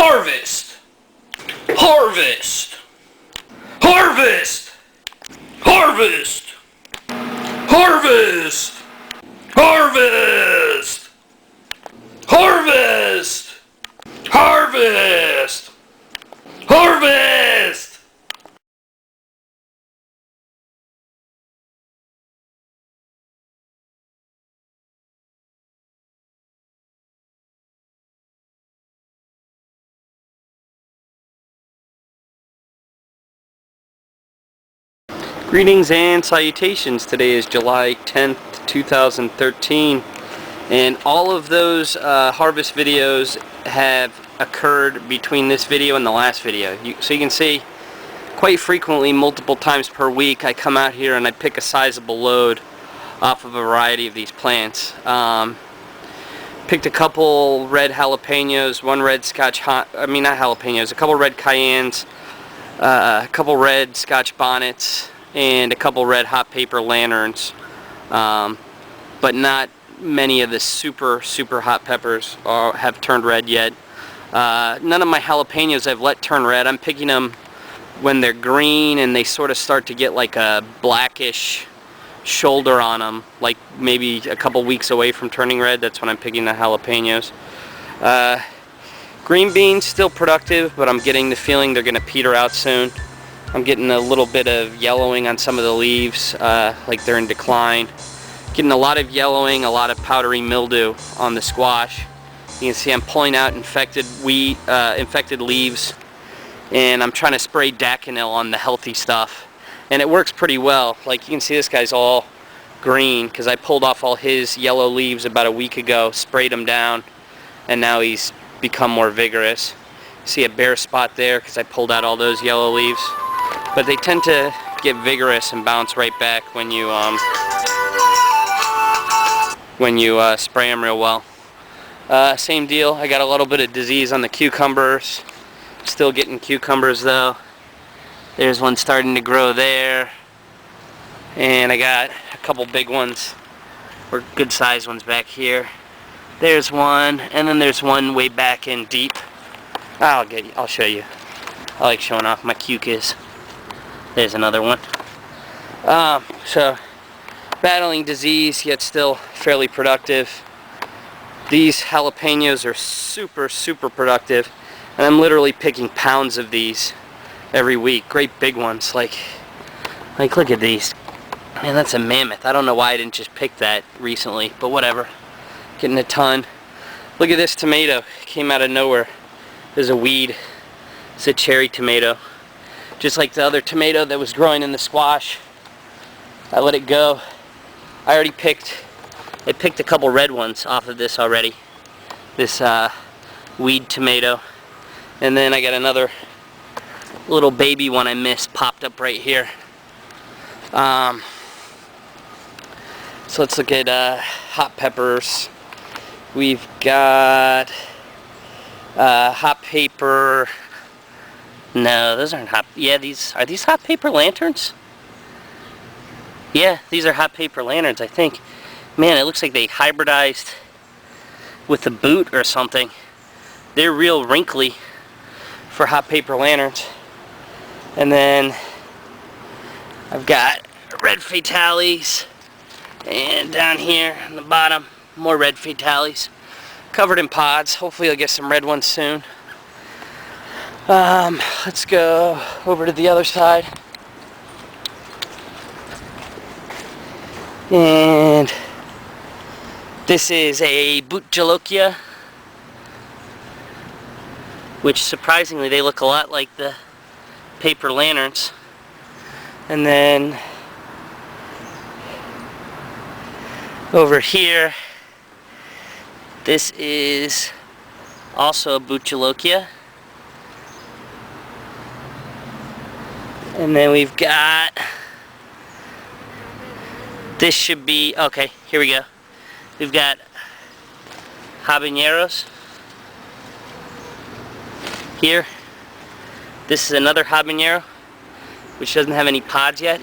Harvest! Harvest! Harvest! Harvest! Harvest! Harvest! Harvest! Harvest! Harvest! Greetings and salutations. Today is July 10th, 2013, and all of those harvest videos have occurred between this video and the last video. So you can see quite frequently, multiple times per week, I come out here and I pick a sizable load off of a variety of these plants. Picked a couple red jalapenos, one red scotch, not jalapenos, a couple red cayennes, a couple red scotch bonnets, and a couple red hot paper lanterns, but not many of the super hot peppers have turned red yet. None of my jalapenos I've let turn red. I'm picking them when they're green and they sort of start to get like a blackish shoulder on them, like maybe a couple weeks away from turning red. That's when I'm picking the jalapenos. Green beans still productive, but I'm getting the feeling they're going to peter out soon. I'm getting a little bit of yellowing on some of the leaves, like they're in decline. Getting a lot of yellowing, a lot of powdery mildew on the squash. You can see I'm pulling out infected leaves, and I'm trying to spray Daconil on the healthy stuff. And it works pretty well. Like you can see this guy's all green because I pulled off all his yellow leaves about a week ago, sprayed them down, and now he's become more vigorous. See a bare spot there because I pulled out all those yellow leaves. But they tend to get vigorous and bounce right back when you spray them real well. Same deal. I got a little bit of disease on the cucumbers. Still getting cucumbers though. There's one starting to grow there, and I got a couple big ones, or good sized ones back here. There's one, and then there's one way back in deep. I'll show you. I like showing off my cucas. There's another one. So, battling disease, yet still fairly productive. These jalapenos are super productive, and I'm literally picking pounds of these every week. Great big ones. Like look at these. Man, that's a mammoth. I don't know why I didn't just pick that recently, but whatever. Getting a ton. Look at this tomato. It came out of nowhere. There's a weed. It's a cherry tomato. Just like the other tomato that was growing in the squash. I let it go. I picked a couple red ones off of this already. This weed tomato. And then I got another little baby one I missed popped up right here. So let's look at hot peppers. We've got hot paper. No, those aren't hot. Yeah, are these hot paper lanterns? Yeah, these are hot paper lanterns, I think. Man, it looks like they hybridized with a boot or something. They're real wrinkly for hot paper lanterns. And then I've got red fatales, and down here on the bottom, more red fatales, covered in pods. Hopefully I'll get some red ones soon. Let's go over to the other side. And this is a Butjalokia, which surprisingly they look a lot like the paper lanterns. And then over here, this is also a Butjalokia. And then we've got, this should be, okay, here we go. We've got habaneros here. This is another habanero, which doesn't have any pods yet.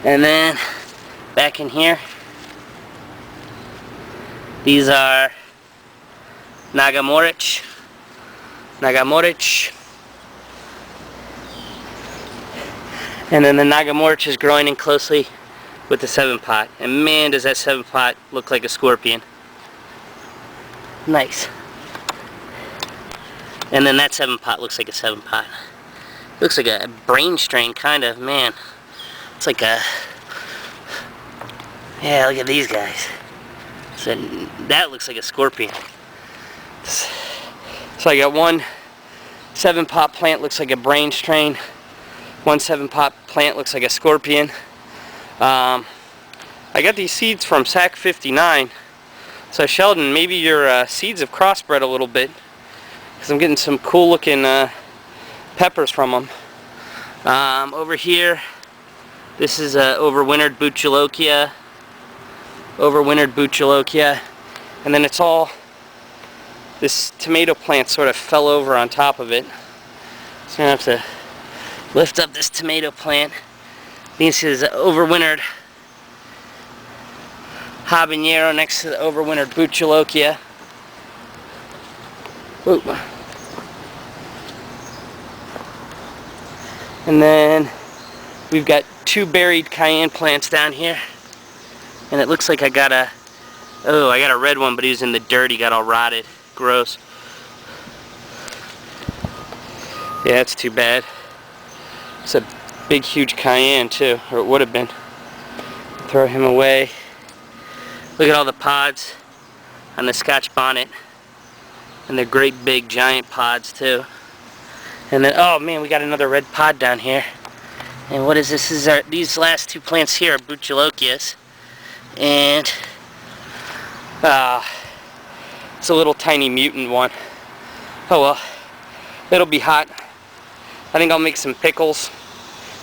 And then back in here, these are Nagamorich. And then the Nagamorich is growing in closely with the 7-pot. And man, does that 7-pot look like a scorpion. Nice. And then that 7-pot looks like a 7-pot. Looks like a brain strain, kind of. Man, it's like a... Yeah, look at these guys. So that looks like a scorpion. So I got one 7-pot plant looks like a brain strain. One 7-pot plant looks like a scorpion. I got these seeds from Sack 59. So Sheldon, maybe your seeds have crossbred a little bit, because I'm getting some cool looking peppers from them. Over here, this is overwintered Buchalokia. And then it's all, this tomato plant sort of fell over on top of it. So I'm going to have to lift up this tomato plant. This is overwintered habanero next to the overwintered Buchalokia. Ooh. And then we've got 2 buried cayenne plants down here. And it looks like I got a red one, but he was in the dirt. He got all rotted. Gross. Yeah, that's too bad. It's a big, huge cayenne too, or it would have been. Throw him away. Look at all the pods on the Scotch bonnet. And they're great big giant pods too. And then, oh man, we got another red pod down here. And what is this? These last 2 plants here are Buchalokias. And it's a little tiny mutant one. Oh well, it'll be hot. I think I'll make some pickles,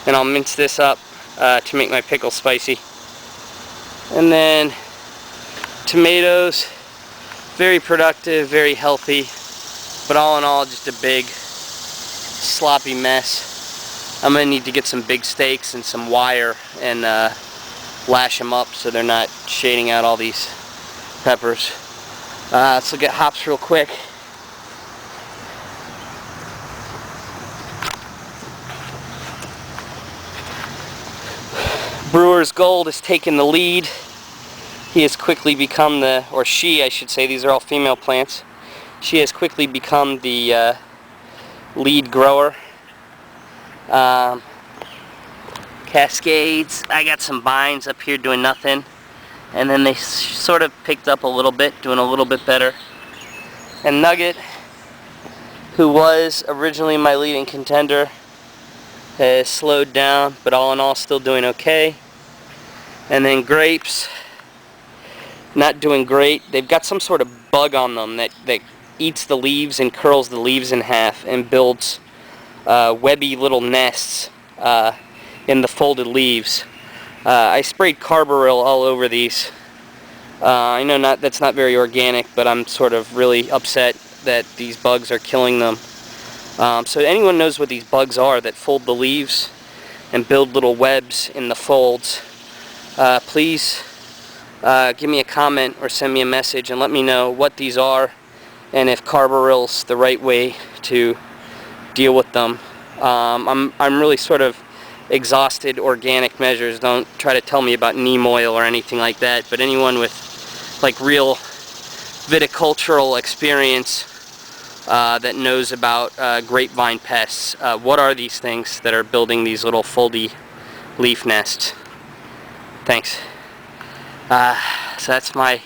and I'll mince this up to make my pickles spicy. And then tomatoes, very productive, very healthy, but all in all just a big sloppy mess. I'm gonna need to get some big stakes and some wire and lash them up so they're not shading out all these peppers. Let's look at hops real quick. Brewer's Gold has taken the lead. He has quickly become the, or she I should say, these are all female plants. She has quickly become the lead grower. Cascades, I got some vines up here doing nothing. And then they sort of picked up a little bit, doing a little bit better. And Nugget, who was originally my leading contender, has slowed down, but all in all still doing okay. And then Grapes, not doing great. They've got some sort of bug on them that eats the leaves and curls the leaves in half and builds webby little nests in the folded leaves. I sprayed carbaryl all over these. I know that's not very organic, but I'm sort of really upset that these bugs are killing them. So anyone knows what these bugs are that fold the leaves and build little webs in the folds, please give me a comment or send me a message and let me know what these are and if carbaryl's the right way to deal with them. I'm really sort of exhausted organic measures. Don't try to tell me about neem oil or anything like that, but anyone with like real viticultural experience that knows about grapevine pests, what are these things that are building these little foldy leaf nests? Thanks. So that's my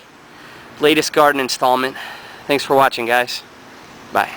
latest garden installment. Thanks for watching, guys. Bye.